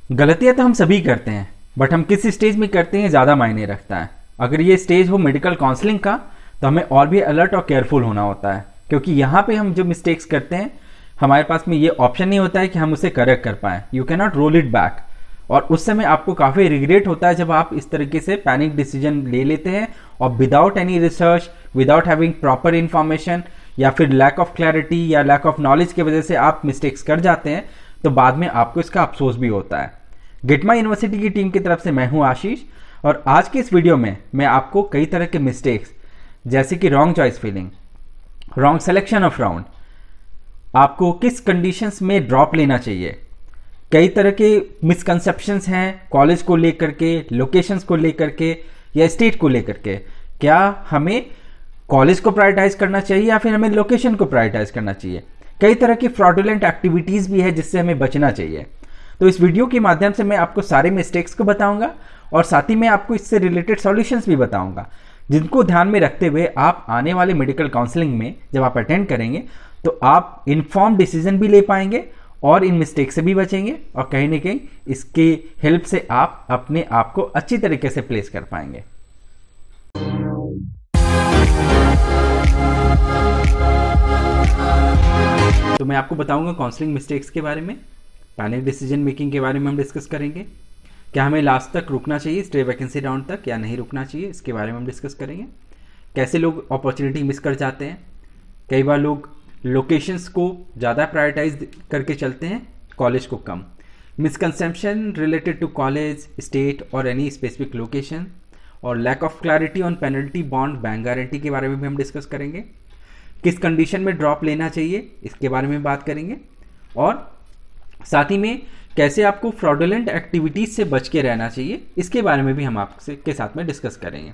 गलतियां तो हम सभी करते हैं, बट हम किस स्टेज में करते हैं ज़्यादा मायने रखता है। अगर ये स्टेज हो मेडिकल काउंसलिंग का, तो हमें और भी अलर्ट और केयरफुल होना होता है, क्योंकि यहाँ पे हम जो मिस्टेक्स करते हैं हमारे पास में ये ऑप्शन नहीं होता है कि हम उसे करेक्ट कर पाएँ। You can not role it back, और उस समय आपको काफ़ी रिग्रेट होता है जब आप इस तरीके से पैनिक डिसीजन ले लेते हैं और without any research, without having proper information, या फिर लैक ऑफ क्लैरिटी या लैक ऑफ नॉलेज की वजह से आप मिस्टेक्स कर जाते हैं, तो बाद में आपको इसका अफसोस भी होता है। गिटमा यूनिवर्सिटी की टीम की तरफ से मैं हूं आशीष, और आज के इस वीडियो में मैं आपको कई तरह के मिस्टेक्स जैसे कि wrong choice feeling, wrong selection of round, आपको किस कंडीशंस में ड्रॉप लेना चाहिए, कई तरह के मिसकंसेप्शंस हैं कॉलेज को लेकर के, लोकेशंस को लेकर के या स्टेट को लेकर के। क्या हमें कॉलेज को प्रायोरिटाइज करना चाहिए या फिर हमें लोकेशन को प्रायोरिटाइज करना चाहिए। कई तरह की फ्रॉडुलेंट एक्टिविटीज भी है जिससे हमें बचना चाहिए। तो इस वीडियो के माध्यम से मैं आपको सारे मिस्टेक्स को बताऊंगा और साथ ही मैं आपको इससे रिलेटेड सॉल्यूशंस भी बताऊंगा, जिनको ध्यान में रखते हुए आप आने वाले मेडिकल काउंसलिंग में जब आप अटेंड करेंगे तो आप इन्फॉर्म डिसीजन भी ले पाएंगे और इन मिस्टेक से भी बचेंगे, और कहीं ना कहीं इसकी हेल्प से आप अपने आप को अच्छी तरीके से प्लेस कर पाएंगे। तो मैं आपको बताऊंगा काउंसलिंग मिस्टेक्स के बारे में, पैनिक डिसीजन मेकिंग के बारे में हम डिस्कस करेंगे, क्या हमें लास्ट तक रुकना चाहिए स्टे वैकेंसी राउंड तक या नहीं रुकना चाहिए, इसके बारे में हम डिस्कस करेंगे। कैसे लोग अपॉर्चुनिटी मिस कर जाते हैं, कई बार लोग लोकेशंस को ज़्यादा प्रायोरिटाइज करके चलते हैं, कॉलेज को कम। Misconception related to college, state और एनी स्पेसिफिक लोकेशन, और lack of clarity on penalty, bond, bank guarantee के बारे में भी हम डिस्कस करेंगे। किस कंडीशन में ड्रॉप लेना चाहिए इसके बारे में बात करेंगे, और साथ ही में कैसे आपको फ्रॉडुलेंट एक्टिविटीज से बच के रहना चाहिए इसके बारे में भी हम आपसे के साथ में डिस्कस करेंगे।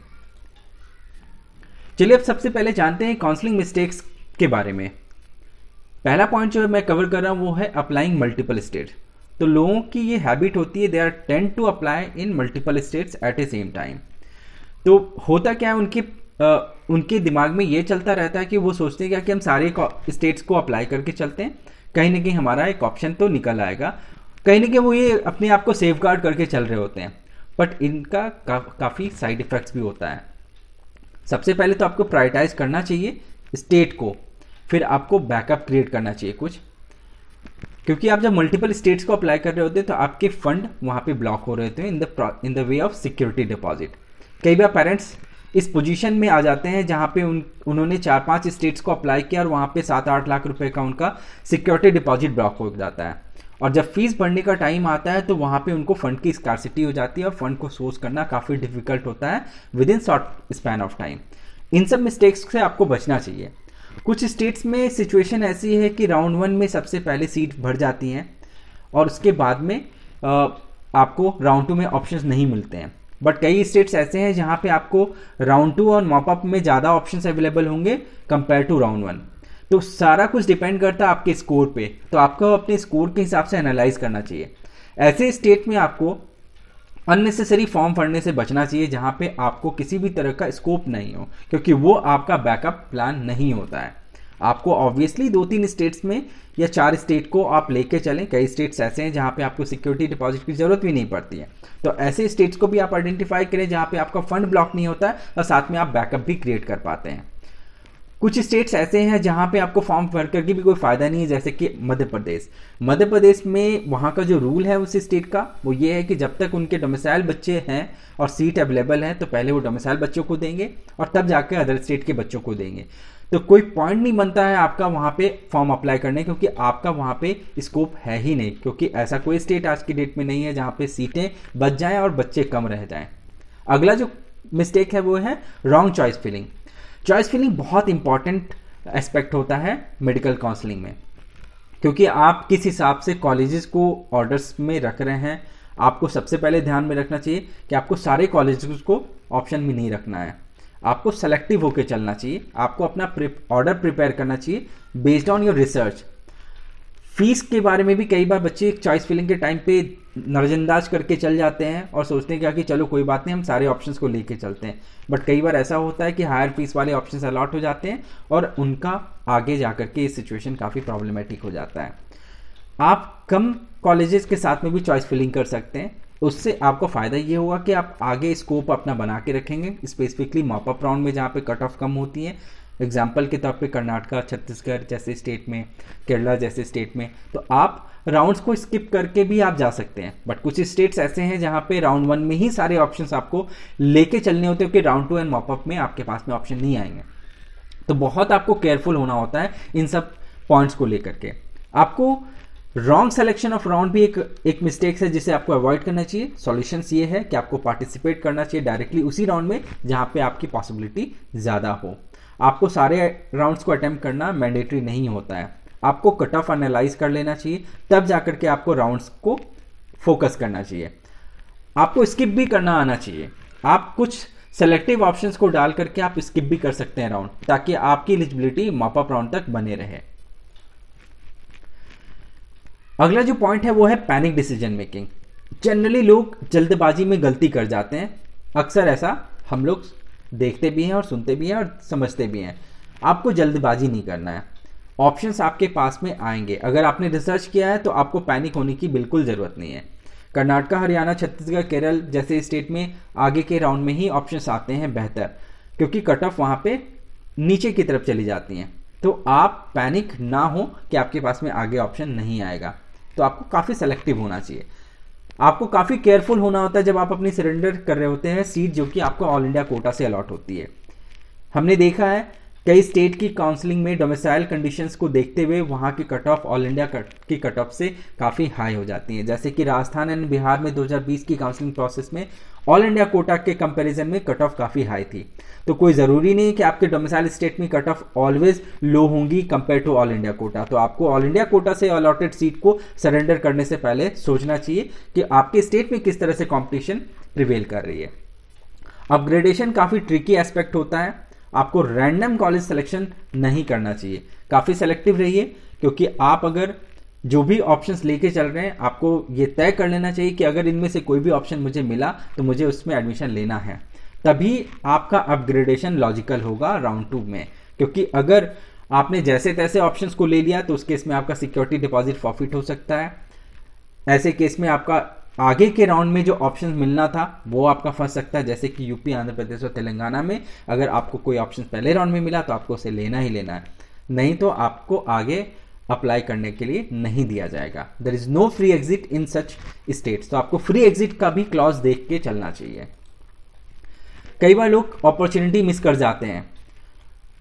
चलिए अब सबसे पहले जानते हैं काउंसलिंग मिस्टेक्स के बारे में। पहला पॉइंट जो मैं कवर कर रहा हूं वो है अप्लाइंग मल्टीपल स्टेट। तो लोगों की ये हैबिट होती है, they are tend to apply in multiple states at a same time. तो होता क्या है, उनके दिमाग में ये चलता रहता है कि वो सोचते हैं कि हम सारे स्टेट्स को अप्लाई करके चलते हैं, कहीं ना कहीं हमारा एक ऑप्शन तो निकल आएगा, कहीं ना कहीं वो ये अपने आप को सेफ गार्ड करके चल रहे होते हैं। बट इनका काफ़ी साइड इफेक्ट्स भी होता है। सबसे पहले तो आपको प्रायोरिटाइज करना चाहिए स्टेट को, फिर आपको बैकअप क्रिएट करना चाहिए कुछ, क्योंकि आप जब मल्टीपल स्टेट्स को अप्लाई कर रहे होते हैं तो आपके फंड वहाँ पे ब्लॉक हो रहे होते हैं in the way of security deposit. कई बार पेरेंट्स इस पोजीशन में आ जाते हैं जहाँ पे उन्होंने 4-5 स्टेट्स को अप्लाई किया और वहाँ पे 7-8 लाख रुपए का उनका सिक्योरिटी डिपॉजिट ब्लॉक हो जाता है, और जब फीस भरने का टाइम आता है तो वहाँ पे उनको फंड की स्कार्सिटी हो जाती है और फंड को सोर्स करना काफ़ी डिफिकल्ट होता है within short span of time. इन सब मिस्टेक्स से आपको बचना चाहिए। कुछ स्टेट्स में सिचुएशन ऐसी है कि राउंड 1 में सबसे पहले सीट भर जाती हैं और उसके बाद में आपको राउंड 2 में ऑप्शंस नहीं मिलते हैं। बट कई स्टेट्स ऐसे हैं जहां पे आपको राउंड 2 और मॉपअप में ज़्यादा ऑप्शंस अवेलेबल होंगे कंपेयर टू राउंड 1। तो सारा कुछ डिपेंड करता है आपके स्कोर पे, तो आपको अपने स्कोर के हिसाब से एनालाइज करना चाहिए। ऐसे स्टेट में आपको अननेसेसरी फॉर्म भरने से बचना चाहिए जहां पे आपको किसी भी तरह का स्कोप नहीं हो, क्योंकि वो आपका बैकअप प्लान नहीं होता है। आपको ऑब्वियसली 2-3 स्टेट्स में या 4 स्टेट को आप लेके चलें। कई स्टेट्स ऐसे हैं जहां पे आपको सिक्योरिटी डिपॉजिट की जरूरत भी नहीं पड़ती है, तो ऐसे स्टेट्स को भी आप आइडेंटिफाई करें जहां पे आपका फंड ब्लॉक नहीं होता है और साथ में आप बैकअप भी क्रिएट कर पाते हैं। कुछ स्टेट्स ऐसे हैं जहां पे आपको फॉर्म भर करके भी कोई फायदा नहीं है, जैसे कि मध्य प्रदेश। मध्य प्रदेश में वहां का जो रूल है उस स्टेट का वो ये है कि जब तक उनके डोमिसाइल बच्चे हैं और सीट अवेलेबल है तो पहले वो डोमिसाइल बच्चों को देंगे और तब जाकर अदर स्टेट के बच्चों को देंगे। तो कोई पॉइंट नहीं बनता है आपका वहां पे फॉर्म अप्लाई करने, क्योंकि आपका वहां पे स्कोप है ही नहीं, क्योंकि ऐसा कोई स्टेट आज की डेट में नहीं है जहां पे सीटें बच जाएं और बच्चे कम रह जाएं। अगला जो मिस्टेक है वो है wrong choice feeling. Choice feeling बहुत इंपॉर्टेंट एस्पेक्ट होता है मेडिकल काउंसलिंग में, क्योंकि आप किस हिसाब से कॉलेजेस को ऑर्डर्स में रख रहे हैं, आपको सबसे पहले ध्यान में रखना चाहिए कि आपको सारे कॉलेजेस को ऑप्शन में नहीं रखना है। आपको सेलेक्टिव होकर चलना चाहिए, आपको अपना ऑर्डर प्रिपेयर करना चाहिए based on your research. Fees के बारे में भी कई बार बच्चे चॉइस फिलिंग के टाइम पे नजरअंदाज करके चल जाते हैं और सोचते हैं कि चलो कोई बात नहीं, हम सारे ऑप्शंस को लेके चलते हैं। बट कई बार ऐसा होता है कि हायर फीस वाले ऑप्शंस अलॉट हो जाते हैं और उनका आगे जाकर के ये सिचुएशन काफ़ी प्रॉब्लमेटिक हो जाता है। आप कम कॉलेजेस के साथ में भी चॉइस फिलिंग कर सकते हैं। उससे आपको फ़ायदा ये होगा कि आप आगे स्कोप अपना बना के रखेंगे, स्पेसिफिकली मॉप अप राउंड में जहाँ पे कट ऑफ कम होती है। एग्जाम्पल के तौर पे कर्नाटका, छत्तीसगढ़ जैसे स्टेट में, केरला जैसे स्टेट में, तो आप राउंड्स को स्किप करके भी आप जा सकते हैं। बट कुछ स्टेट्स ऐसे हैं जहाँ पे राउंड 1 में ही सारे ऑप्शंस आपको लेके चलने होते हैं, क्योंकि राउंड 2 एंड मॉप अप में आपके पास में ऑप्शन नहीं आएंगे। तो बहुत आपको केयरफुल होना होता है इन सब पॉइंट्स को लेकर के। आपको रॉन्ग सिलेक्शन ऑफ राउंड भी एक मिस्टेक है जिसे आपको अवॉइड करना चाहिए। सॉल्यूशंस ये है कि आपको पार्टिसिपेट करना चाहिए डायरेक्टली उसी राउंड में जहां पे आपकी पॉसिबिलिटी ज़्यादा हो। आपको सारे राउंड्स को अटेम्प्ट करना मैंडेटरी नहीं होता है। आपको कट ऑफ एनालाइज कर लेना चाहिए, तब जाकर के आपको राउंड्स को फोकस करना चाहिए। आपको स्किप भी करना आना चाहिए। आप कुछ सेलेक्टिव ऑप्शंस को डाल करके आप स्किप भी कर सकते हैं राउंड, ताकि आपकी एलिजिबिलिटी मॉप अप राउंड तक बने रहे। अगला जो पॉइंट है वो है पैनिक डिसीजन मेकिंग। जनरली लोग जल्दबाजी में गलती कर जाते हैं। अक्सर ऐसा हम लोग देखते भी हैं और सुनते भी हैं और समझते भी हैं। आपको जल्दबाजी नहीं करना है। ऑप्शंस आपके पास में आएंगे। अगर आपने रिसर्च किया है तो आपको पैनिक होने की बिल्कुल ज़रूरत नहीं है। कर्नाटका, हरियाणा, छत्तीसगढ़, केरल जैसे स्टेट में आगे के राउंड में ही ऑप्शंस आते हैं बेहतर, क्योंकि कट ऑफ वहाँ पे नीचे की तरफ चली जाती हैं। तो आप पैनिक ना हो कि आपके पास में आगे ऑप्शन नहीं आएगा। तो आपको काफ़ी सेलेक्टिव होना चाहिए। आपको काफ़ी केयरफुल होना होता है जब आप अपनी सरेंडर कर रहे होते हैं सीट जो कि आपको ऑल इंडिया कोटा से अलॉट होती है। हमने देखा है कई स्टेट की काउंसलिंग में डोमिसाइल कंडीशंस को देखते हुए वहाँ की कट ऑफ ऑल इंडिया की कट ऑफ से काफ़ी हाई हो जाती है। जैसे कि राजस्थान एंड बिहार में 2020 की काउंसलिंग प्रोसेस में ऑल इंडिया कोटा के कंपैरिजन में कट ऑफ काफ़ी हाई थी। तो कोई ज़रूरी नहीं कि आपके डोमिसाइल स्टेट में कट ऑफ ऑलवेज लो होंगी compare to all India quota. तो आपको ऑल इंडिया कोटा से अलॉटेड सीट को सरेंडर करने से पहले सोचना चाहिए कि आपके स्टेट में किस तरह से कॉम्पिटिशन प्रिवेल कर रही है। अपग्रेडेशन काफ़ी ट्रिकी एस्पेक्ट होता है। आपको रैंडम कॉलेज सिलेक्शन नहीं करना चाहिए। काफ़ी सेलेक्टिव रहिए, क्योंकि आप अगर जो भी ऑप्शंस लेके चल रहे हैं आपको ये तय कर लेना चाहिए कि अगर इनमें से कोई भी ऑप्शन मुझे मिला तो मुझे उसमें एडमिशन लेना है। तभी आपका अपग्रेडेशन लॉजिकल होगा राउंड 2 में। क्योंकि अगर आपने जैसे तैसे ऑप्शंस को ले लिया तो उस केस में आपका सिक्योरिटी डिपॉजिट फॉरफिट हो सकता है। ऐसे केस में आपका आगे के राउंड में जो ऑप्शन मिलना था वो आपका फंस सकता है। जैसे कि यूपी, आंध्र प्रदेश और तेलंगाना में अगर आपको कोई ऑप्शन पहले राउंड में मिला तो आपको उसे लेना ही लेना है, नहीं तो आपको आगे अप्लाई करने के लिए नहीं दिया जाएगा। There is no free exit in such states. तो आपको फ्री एग्जिट का भी क्लॉज देख के चलना चाहिए। कई बार लोग अपॉर्चुनिटी मिस कर जाते हैं,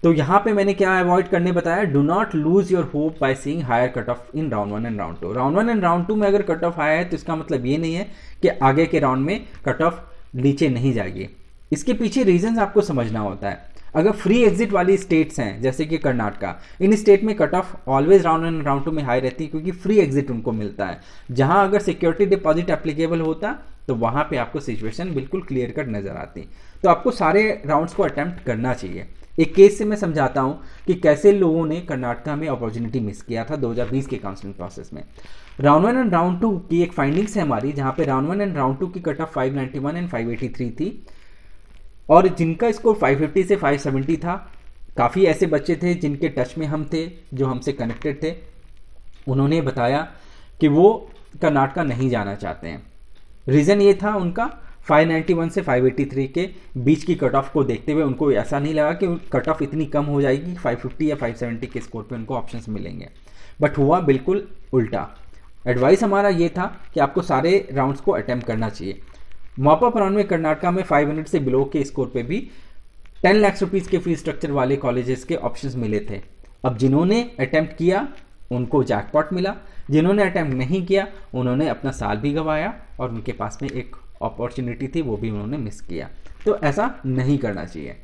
तो यहां पे मैंने क्या अवॉइड करने बताया, do not lose your hope by seeing higher cut off in round 1 and round 2। Round 1 and round 2 में अगर कट ऑफ आया है तो इसका मतलब ये नहीं है कि आगे के राउंड में कट ऑफ नीचे नहीं जाएगी। इसके पीछे रीजंस आपको समझना होता है। अगर फ्री एग्जिट वाली स्टेट्स हैं जैसे कि कर्नाटका, इन स्टेट में cut off always round 1 and round 2 में हाई रहती है, क्योंकि फ्री एग्जिट उनको मिलता है। जहां अगर सिक्योरिटी डिपॉजिट एप्लीकेबल होता तो वहां पे आपको सिचुएशन बिल्कुल क्लियर कट नजर आती। तो आपको सारे राउंड्स को अटेम्प्ट करना चाहिए। एक केस से मैं समझाता हूं कि कैसे लोगों ने कर्नाटका में अपॉर्चुनिटी मिस किया था 2020 के काउंसलिंग प्रोसेस में। राउंड 1 एंड राउंड 2 की एक फाइंडिंग्स है हमारी, जहां पे राउंड 1 एंड राउंड 2 की कट ऑफ 591 एंड 583 थी, और जिनका स्कोर 550 से 570 था। काफ़ी ऐसे बच्चे थे जिनके टच में हम थे, जो हमसे कनेक्टेड थे। उन्होंने बताया कि वो कर्नाटका नहीं जाना चाहते हैं। रीज़न ये था उनका 591 से 583 के बीच की कट ऑफ को देखते हुए उनको ऐसा नहीं लगा कि कट ऑफ इतनी कम हो जाएगी 550 या 570 के स्कोर पे उनको ऑप्शंस मिलेंगे। बट हुआ बिल्कुल उल्टा। एडवाइस हमारा ये था कि आपको सारे राउंड्स को अटेम्प्ट करना चाहिए। मॉप अप राउंड में कर्नाटका में 500 से बिलो के स्कोर पे भी 10 लाख रुपीज़ के फी स्ट्रक्चर वाले कॉलेजेस के ऑप्शंस मिले थे। अब जिन्होंने अटेम्प्ट किया उनको जैकपॉट मिला, जिन्होंने अटेम्प्ट नहीं किया उन्होंने अपना साल भी गंवाया और उनके पास में एक अपॉर्चुनिटी थी वो भी उन्होंने मिस किया। तो ऐसा नहीं करना चाहिए।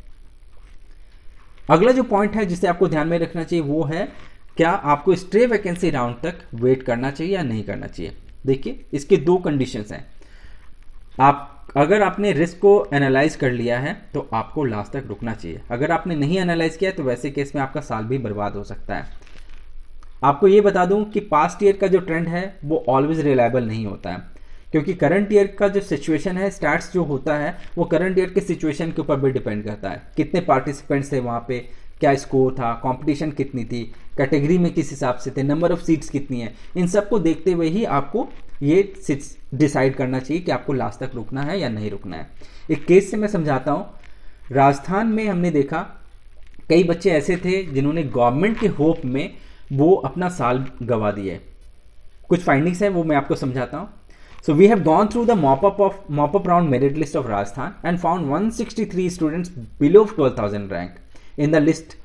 अगला जो पॉइंट है जिसे आपको ध्यान में रखना चाहिए वो है, क्या आपको स्ट्रे वैकेंसी राउंड तक वेट करना चाहिए या नहीं करना चाहिए। देखिए, इसके दो कंडीशंस हैं। अगर आपने रिस्क को एनालाइज कर लिया है तो आपको लास्ट तक रुकना चाहिए। अगर आपने नहीं एनालाइज किया तो वैसे केस में आपका साल भी बर्बाद हो सकता है। आपको ये बता दूं कि पास्ट ईयर का जो ट्रेंड है वो ऑलवेज रिलायबल नहीं होता है, क्योंकि करंट ईयर का जो सिचुएशन है, स्टैट्स जो होता है वो करंट ईयर के सिचुएशन के ऊपर भी डिपेंड करता है। कितने पार्टिसिपेंट्स थे वहाँ पे, क्या स्कोर था, कंपटीशन कितनी थी, कैटेगरी में किस हिसाब से थे, नंबर ऑफ सीट्स कितनी है, इन सब को देखते हुए ही आपको ये डिसाइड करना चाहिए कि आपको लास्ट तक रुकना है या नहीं रुकना है। एक केस से मैं समझाता हूँ। राजस्थान में हमने देखा कई बच्चे ऐसे थे जिन्होंने गवर्नमेंट के होप में वो अपना साल गंवा दिए। कुछ फाइंडिंग्स हैं वो मैं आपको समझाता हूँ। So we have gone through the mop-up round merit list of Rajasthan and found 163 students below 12,000 rank in the list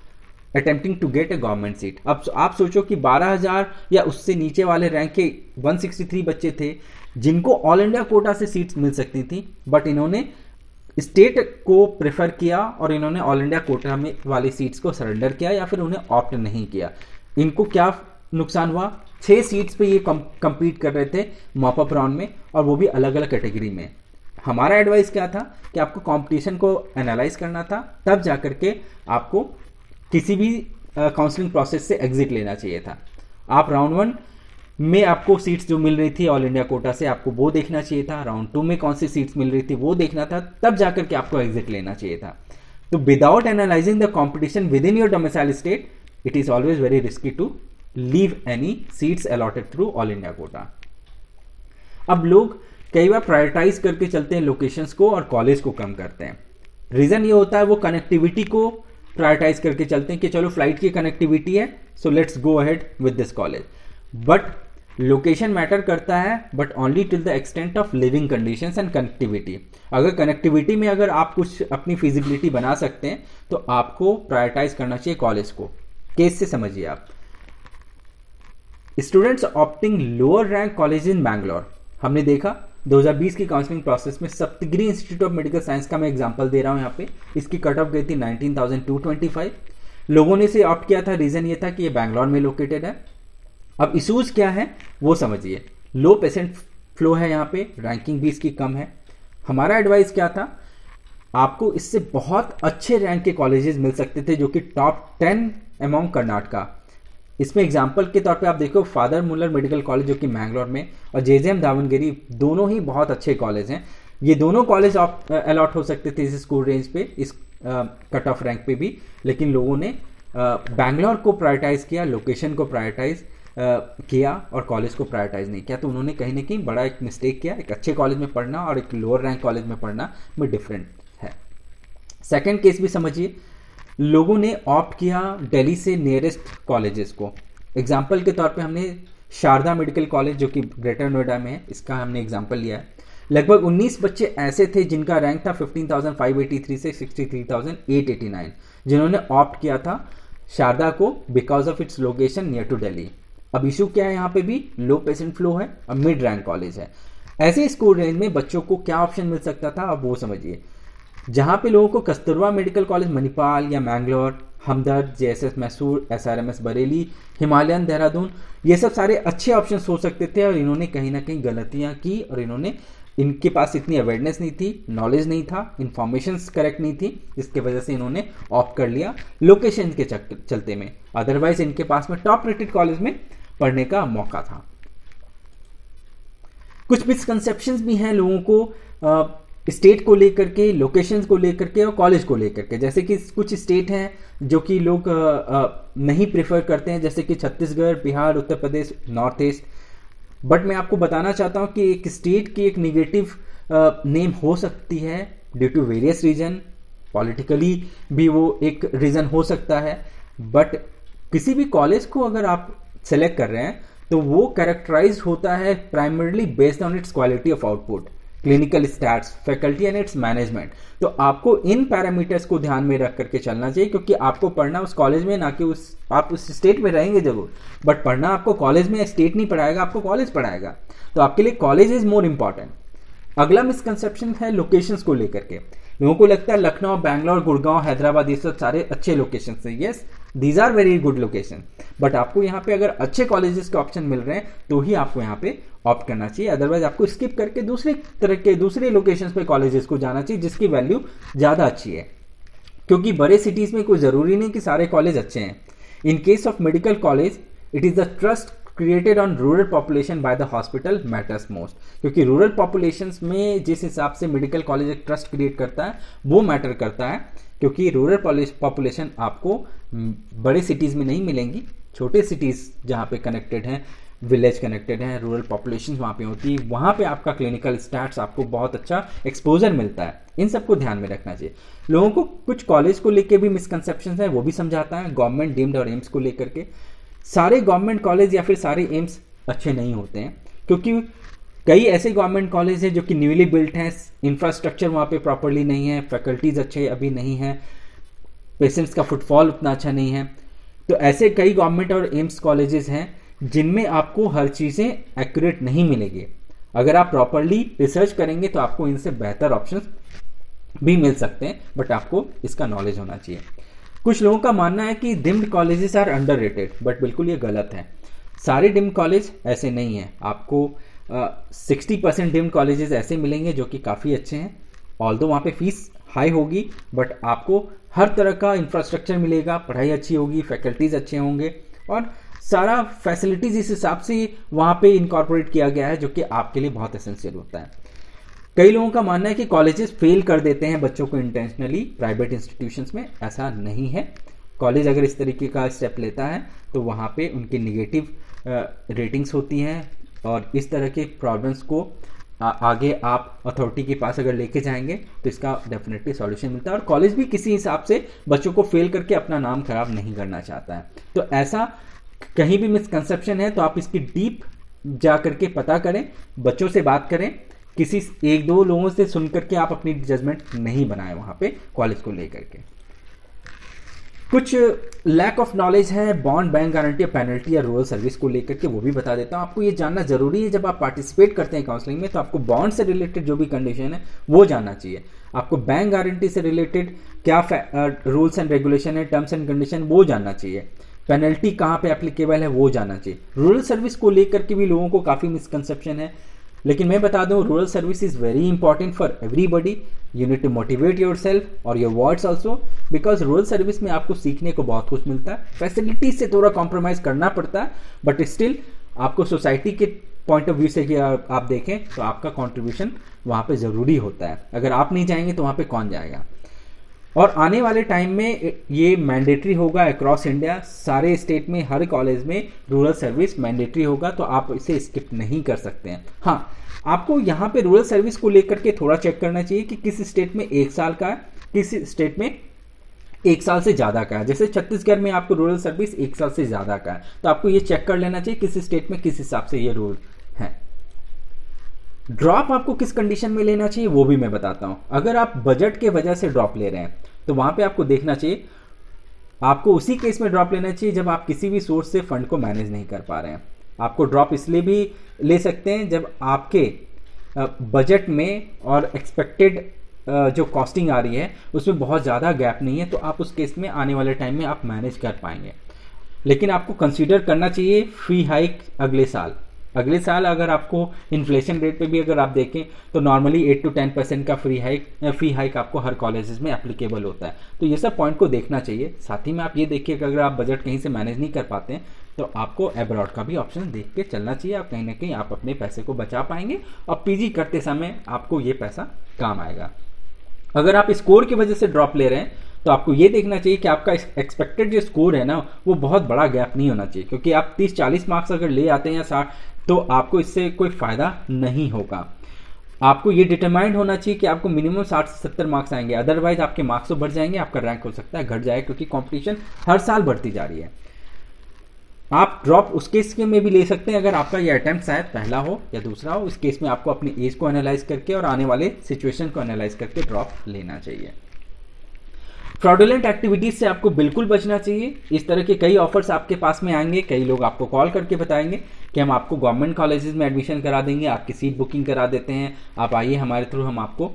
attempting to get a government seat. अब आप सोचो कि 12,000 या उससे नीचे वाले रैंक के 163 बच्चे थे जिनको ऑल इंडिया कोटा से सीट्स मिल सकती थी, बट इन्होंने स्टेट को प्रेफर किया और इन्होंने ऑल इंडिया कोटा में वाली सीट्स को सरेंडर किया या फिर उन्हें ऑप्ट नहीं किया। इनको क्या नुकसान हुआ? 6 सीट्स पे ये compete कर रहे थे मॉपअप राउंड में, और वो भी अलग अलग कैटेगरी में। हमारा एडवाइस क्या था कि आपको कंपटीशन को एनालाइज करना था, तब जाकर के आपको किसी भी काउंसलिंग प्रोसेस से एग्जिट लेना चाहिए था। आप राउंड 1 में आपको सीट्स जो मिल रही थी ऑल इंडिया कोटा से, आपको वो देखना चाहिए था। राउंड 2 में कौन सी सीट्स मिल रही थी वो देखना था, तब जाकर के आपको एग्जिट लेना चाहिए था। तो without analysing the competition within your domicile state, it is always very risky to leave any seats allotted through all India quota. अब लोग कई बार प्रायोरिटाइज करके चलते हैं लोकेशंस को और कॉलेज को कम करते हैं। रीजन ये होता है वो कनेक्टिविटी को प्रायोरिटाइज करके चलते हैं कि चलो फ्लाइट की कनेक्टिविटी है, so let's go ahead with this college. But location matter करता है, but only till the extent of living conditions and connectivity. अगर कनेक्टिविटी में अगर आप कुछ अपनी फिजिबिलिटी बना सकते हैं तो आपको प्रायोरिटाइज करना चाहिए कॉलेज को। केस से समझिए आप, students opting lower rank college in Bangalore. हमने देखा 2020 की काउंसलिंग प्रोसेस में Saptagiri institute of medical science का मैं एग्जांपल दे रहा हूं यहाँ पे। इसकी कट ऑफ गई थी 19,225। लोगों ने इसे ऑप्ट किया था, रीजन ये था कि ये बैंगलोर में लोकेटेड है। अब इशूज क्या है वो समझिए। लो पेशेंट फ्लो है यहाँ पे, रैंकिंग भी इसकी कम है। हमारा एडवाइस क्या था, आपको इससे बहुत अच्छे रैंक के कॉलेजेस मिल सकते थे जो कि टॉप 10 अमॉन्ग कर्नाटका। इसमें एग्जाम्पल के तौर पे आप देखो फादर मुल्लर मेडिकल कॉलेज जो कि मैंगलोर में, और जेजेएम दावनगिरी, दोनों ही बहुत अच्छे कॉलेज हैं। ये दोनों कॉलेज अलॉट हो सकते थे इस स्कोर रेंज पे, इस कट ऑफ रैंक पे भी, लेकिन लोगों ने बैंगलोर को प्रायोरिटाइज किया, लोकेशन को प्रायोरिटाइज किया और कॉलेज को प्रायोरिटाइज नहीं किया। तो उन्होंने कहीं ना कहीं बड़ा एक मिस्टेक किया। एक अच्छे कॉलेज में पढ़ना और एक लोअर रैंक कॉलेज में पढ़ना में डिफरेंट है। सेकेंड केस भी समझिए, लोगों ने ऑप्ट किया दिल्ली से नियरेस्ट कॉलेजेस को। एग्जाम्पल के तौर पे हमने शारदा मेडिकल कॉलेज जो कि ग्रेटर नोएडा में है, इसका हमने एग्जाम्पल लिया है। लगभग 19 बच्चे ऐसे थे जिनका रैंक था 15,583 से 63,889, जिन्होंने ऑप्ट किया था शारदा को because of its location near to Delhi. अब इशू क्या है, यहाँ पे भी लो पेशेंट फ्लो है और मिड रैंक कॉलेज है। ऐसे स्कोर रेंज में बच्चों को क्या ऑप्शन मिल सकता था, अब वो समझिए। जहां पे लोगों को कस्तूरबा मेडिकल कॉलेज मणिपाल या मैंगलोर, हमदर्द, जेएसएस मैसूर, एसआरएमएस बरेली, हिमालयन देहरादून, ये सब सारे अच्छे ऑप्शंस हो सकते थे, और इन्होंने कहीं ना कहीं गलतियां की और इनके पास इतनी अवेयरनेस नहीं थी, नॉलेज नहीं था, इंफॉर्मेशन करेक्ट नहीं थी, जिसकी वजह से इन्होंने ऑप्ट कर लिया लोकेशन के चलते में। अदरवाइज इनके पास में टॉप रेटेड कॉलेज में पढ़ने का मौका था। कुछ मिसकंसेप्शंस भी हैं लोगों को स्टेट को लेकर के, लोकेशंस को लेकर के और कॉलेज को लेकर के। जैसे कि कुछ स्टेट हैं जो कि लोग नहीं प्रेफर करते हैं, जैसे कि Chhattisgarh, Bihar, Uttar Pradesh, north east. But मैं आपको बताना चाहता हूं कि एक स्टेट की एक निगेटिव नेम हो सकती है due to various reason, politically भी वो एक रीजन हो सकता है। बट किसी भी कॉलेज को अगर आप सेलेक्ट कर रहे हैं तो वो कैरेक्टराइज होता है primarily based on it's quality of output, clinical stats, faculty and it's management. तो आपको इन पैरामीटर्स को ध्यान में रख करके चलना चाहिए, क्योंकि आपको पढ़ना उस कॉलेज में, ना कि आप उस स्टेट में रहेंगे जरूर, बट पढ़ना आपको कॉलेज में, स्टेट नहीं पढ़ाएगा, आपको कॉलेज पढ़ाएगा। तो आपके लिए कॉलेज इज मोर इंपॉर्टेंट। अगला मिसकंसेप्शन है लोकेशंस को लेकर के। लोगों को लगता है लखनऊ, बैंगलोर, गुड़गांव, हैदराबाद, ये सब सारे अच्छे लोकेशन है। Yes, these are very good location, but आपको यहाँ पे अगर अच्छे कॉलेजेस के ऑप्शन मिल रहे हैं तो ही आपको यहाँ पे ऑप्ट करना चाहिए। अदरवाइज आपको स्किप करके दूसरे तरह के दूसरे लोकेशंस पे कॉलेजेस को जाना चाहिए जिसकी वैल्यू ज्यादा अच्छी है, क्योंकि बड़े सिटीज में कोई जरूरी नहीं कि सारे कॉलेज अच्छे हैं। In case of medical college, it is the trust created on rural population by the hospital matters most, क्योंकि रूरल पॉपुलेशंस में जिस हिसाब से मेडिकल कॉलेज एक ट्रस्ट क्रिएट करता है वो मैटर करता है क्योंकि रूरल पॉपुलेशन आपको बड़े सिटीज़ में नहीं मिलेंगी, छोटे सिटीज़ जहाँ पे कनेक्टेड हैं, विलेज कनेक्टेड हैं, रूरल पॉपुलेशन वहाँ पे होती है, वहाँ पे आपका क्लिनिकल स्टैट्स आपको बहुत अच्छा एक्सपोजर मिलता है। इन सबको ध्यान में रखना चाहिए। लोगों को कुछ कॉलेज को लेकर भी मिसकंसेप्शंस है, वो भी समझाता है, गवर्नमेंट डीम्ड और एम्स को लेकर के। सारे गवर्नमेंट कॉलेज या फिर सारे एम्स अच्छे नहीं होते हैं, क्योंकि कई ऐसे गवर्नमेंट कॉलेज हैं जो कि न्यूली बिल्ट हैं, इंफ्रास्ट्रक्चर वहाँ पे प्रॉपरली नहीं है, फैकल्टीज अच्छे अभी नहीं है, पेशेंट्स का फुटफॉल उतना अच्छा नहीं है। तो ऐसे कई गवर्नमेंट और एम्स कॉलेजेस हैं जिनमें आपको हर चीज़ें एक्यूरेट नहीं मिलेगी। अगर आप प्रॉपरली रिसर्च करेंगे तो आपको इनसे बेहतर ऑप्शंस भी मिल सकते हैं, बट आपको इसका नॉलेज होना चाहिए। कुछ लोगों का मानना है कि deemed colleges are underrated, but बिल्कुल ये गलत है। सारे डिम्ड कॉलेज ऐसे नहीं हैं। आपको 60% डिम्ड कॉलेजेस ऐसे मिलेंगे जो कि काफ़ी अच्छे हैं, ऑल्दो वहाँ पे फीस हाई होगी, बट आपको हर तरह का इंफ्रास्ट्रक्चर मिलेगा, पढ़ाई अच्छी होगी, फैकल्टीज अच्छे होंगे और सारा फैसिलिटीज इस हिसाब से वहाँ पे इनकॉर्पोरेट किया गया है जो कि आपके लिए बहुत एसेंशियल होता है। कई लोगों का मानना है कि कॉलेजेस फेल कर देते हैं बच्चों को इंटेंशनली प्राइवेट इंस्टीट्यूशंस में। ऐसा नहीं है। कॉलेज अगर इस तरीके का स्टेप लेता है तो वहाँ पे उनकी निगेटिव रेटिंग्स होती हैं और इस तरह के प्रॉब्लम्स को आगे आप अथॉरिटी के पास अगर लेके जाएंगे तो इसका डेफिनेटली सॉल्यूशन मिलता है। और कॉलेज भी किसी हिसाब से बच्चों को फेल करके अपना नाम खराब नहीं करना चाहता है। तो ऐसा कहीं भी मिसकंसेप्शन है तो आप इसकी डीप जा करके पता करें, बच्चों से बात करें, किसी एक दो लोगों से सुन करके आप अपनी जजमेंट नहीं बनाएं वहाँ पे कॉलेज को लेकर के। कुछ लैक ऑफ नॉलेज है बॉन्ड, बैंक गारंटी, पेनल्टी या रूरल सर्विस को लेकर के, वो भी बता देता हूँ। आपको ये जानना जरूरी है जब आप पार्टिसिपेट करते हैं काउंसलिंग में, तो आपको बॉन्ड से रिलेटेड जो भी कंडीशन है वो जानना चाहिए। आपको बैंक गारंटी से रिलेटेड क्या रूल्स एंड रेगुलेशन है, टर्म्स एंड कंडीशन, वो जानना चाहिए। पेनल्टी कहाँ पे एप्लीकेबल है वो जानना चाहिए। रूरल सर्विस को लेकर के भी लोगों को काफ़ी मिसकंसेप्शन है, लेकिन मैं बता दूं rural service is very important for everybody. You need to motivate yourself और your words also, because rural service में आपको सीखने को बहुत कुछ मिलता है। फैसिलिटीज से थोड़ा कॉम्प्रोमाइज करना पड़ता है, बट स्टिल आपको सोसाइटी के पॉइंट ऑफ व्यू से कि आप देखें तो आपका कॉन्ट्रीब्यूशन वहाँ पे ज़रूरी होता है। अगर आप नहीं जाएंगे तो वहाँ पे कौन जाएगा। और आने वाले टाइम में ये मैंडेटरी होगा अक्रॉस इंडिया, सारे स्टेट में हर कॉलेज में रूरल सर्विस मैंडेटरी होगा, तो आप इसे स्किप नहीं कर सकते हैं। हाँ, आपको यहाँ पे रूरल सर्विस को लेकर के थोड़ा चेक करना चाहिए कि किस स्टेट में 1 साल का है, किस स्टेट में 1 साल से ज़्यादा का है। जैसे छत्तीसगढ़ में आपको रूरल सर्विस 1 साल से ज़्यादा का है, तो आपको ये चेक कर लेना चाहिए किस स्टेट में किस हिसाब से ये रूल है। ड्रॉप आपको किस कंडीशन में लेना चाहिए वो भी मैं बताता हूं। अगर आप बजट के वजह से ड्रॉप ले रहे हैं तो वहां पे आपको देखना चाहिए, आपको उसी केस में ड्रॉप लेना चाहिए जब आप किसी भी सोर्स से फंड को मैनेज नहीं कर पा रहे हैं। आपको ड्रॉप इसलिए भी ले सकते हैं जब आपके बजट में और एक्सपेक्टेड जो कॉस्टिंग आ रही है उसमें बहुत ज़्यादा गैप नहीं है, तो आप उस केस में आने वाले टाइम में आप मैनेज कर पाएंगे। लेकिन आपको कंसीडर करना चाहिए फी हाइक अगले साल अगर आपको इन्फ्लेशन रेट पे भी अगर आप देखें तो नॉर्मली 8 to 10% का फी हाइक आपको हर कॉलेजेस में एप्लीकेबल होता है। तो ये सब पॉइंट को देखना चाहिए। साथ ही में आप ये देखिए कि अगर आप बजट कहीं से मैनेज नहीं कर पाते हैं तो आपको अब्रॉड का भी ऑप्शन देख के चलना चाहिए। आप कहीं ना कहीं आप अपने पैसे को बचा पाएंगे और पीजी करते समय आपको ये पैसा काम आएगा। अगर आप स्कोर की वजह से ड्रॉप ले रहे हैं तो आपको ये देखना चाहिए कि आपका एक्सपेक्टेड जो स्कोर है ना वो बहुत बड़ा गैप नहीं होना चाहिए, क्योंकि आप 30-40 मार्क्स अगर ले आते हैं या 60 तो आपको इससे कोई फायदा नहीं होगा। आपको ये डिटरमाइंड होना चाहिए कि आपको मिनिमम 60 से 70 मार्क्स आएंगे, अदरवाइज आपके मार्क्स तो बढ़ जाएंगे, आपका रैंक हो सकता है घट जाए, क्योंकि कंपटीशन हर साल बढ़ती जा रही है। आप ड्रॉप उस केस में भी ले सकते हैं अगर आपका ये अटेम्प्ट शायद पहला हो या दूसरा हो। इस केस में आपको अपनी एज को एनालाइज करके और आने वाले सिचुएशन को एनालाइज करके ड्रॉप लेना चाहिए। फ्रॉडुलेंट एक्टिविटीज से आपको बिल्कुल बचना चाहिए। इस तरह के कई ऑफर्स आपके पास में आएंगे, कई लोग आपको कॉल करके बताएंगे कि हम आपको गवर्नमेंट कॉलेजेस में एडमिशन करा देंगे, आपकी सीट बुकिंग करा देते हैं, आप आइए हमारे थ्रू, हम आपको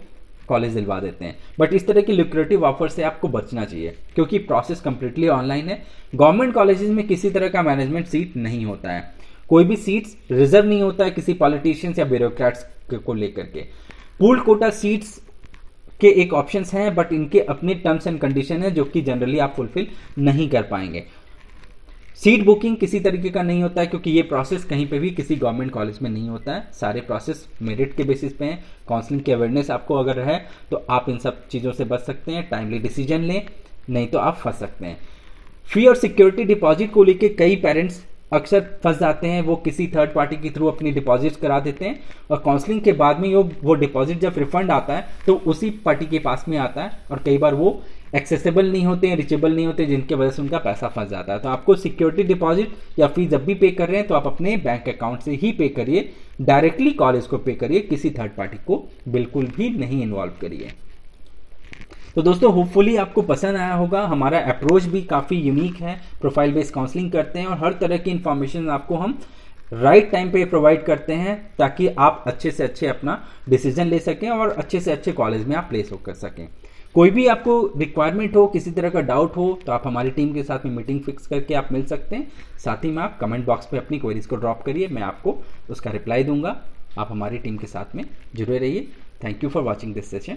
कॉलेज दिलवा देते हैं। बट इस तरह के लुक्रेटिव ऑफर से आपको बचना चाहिए, क्योंकि प्रोसेस कंप्लीटली ऑनलाइन है। गवर्नमेंट कॉलेजेस में किसी तरह का मैनेजमेंट सीट नहीं होता है, कोई भी सीट्स रिजर्व नहीं होता है किसी पॉलिटिशियंस या ब्यूरोक्रेट्स को लेकर के। पूल्ड कोटा सीट्स के एक ऑप्शंस हैं, बट इनके अपने टर्म्स एंड कंडीशन है जो कि जनरली आप फुलफिल नहीं कर पाएंगे। सीट बुकिंग किसी तरीके का नहीं होता है, क्योंकि ये प्रोसेस कहीं पे भी किसी गवर्नमेंट कॉलेज में नहीं होता है। सारे प्रोसेस मेरिट के बेसिस पे हैं। काउंसलिंग की अवेयरनेस आपको अगर है तो आप इन सब चीज़ों से बच सकते हैं, टाइमली डिसीजन लें, नहीं तो आप फंस सकते हैं। फी और सिक्योरिटी डिपॉजिट को लेके कई पेरेंट्स अक्सर फंस जाते हैं। वो किसी थर्ड पार्टी के थ्रू अपनी डिपॉजिट करा देते हैं और काउंसलिंग के बाद में वो डिपॉजिट जब रिफंड आता है तो उसी पार्टी के पास में आता है, और कई बार वो एक्सेसिबल नहीं होते हैं, रिचेबल नहीं होते, जिनकी वजह से उनका पैसा फंस जाता है। तो आपको सिक्योरिटी डिपॉजिट या फीस जब भी पे कर रहे हैं तो आप अपने बैंक अकाउंट से ही पे करिए, डायरेक्टली कॉलेज को पे करिए, किसी थर्ड पार्टी को बिल्कुल भी नहीं इन्वॉल्व करिए। तो दोस्तों होपफुली आपको पसंद आया होगा। हमारा अप्रोच भी काफ़ी यूनिक है, प्रोफाइल बेस्ड काउंसलिंग करते हैं और हर तरह की इंफॉर्मेशन आपको हम राइट टाइम पे प्रोवाइड करते हैं, ताकि आप अच्छे से अच्छे अपना डिसीजन ले सकें और अच्छे से अच्छे कॉलेज में आप प्लेस हो कर सकें। कोई भी आपको रिक्वायरमेंट हो, किसी तरह का डाउट हो, तो आप हमारी टीम के साथ में मीटिंग फिक्स करके आप मिल सकते हैं। साथ ही में आप कमेंट बॉक्स पे अपनी क्वेरीज को ड्रॉप करिए, मैं आपको उसका रिप्लाई दूंगा। आप हमारी टीम के साथ में जुड़े रहिए। Thank you for watching this session.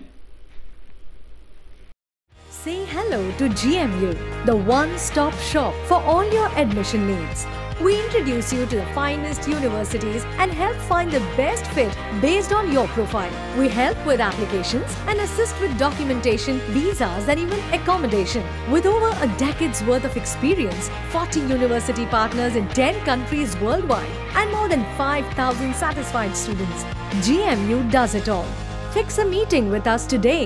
Say hello to GMU, the one-stop shop for all your admission needs. We introduce you to the finest universities and help find the best fit based on your profile. We help with applications and assist with documentation, visas and even accommodation. With over a decade's worth of experience, 40 university partners in 10 countries worldwide and more than 5,000 satisfied students, GMU does it all. Fix a meeting with us today.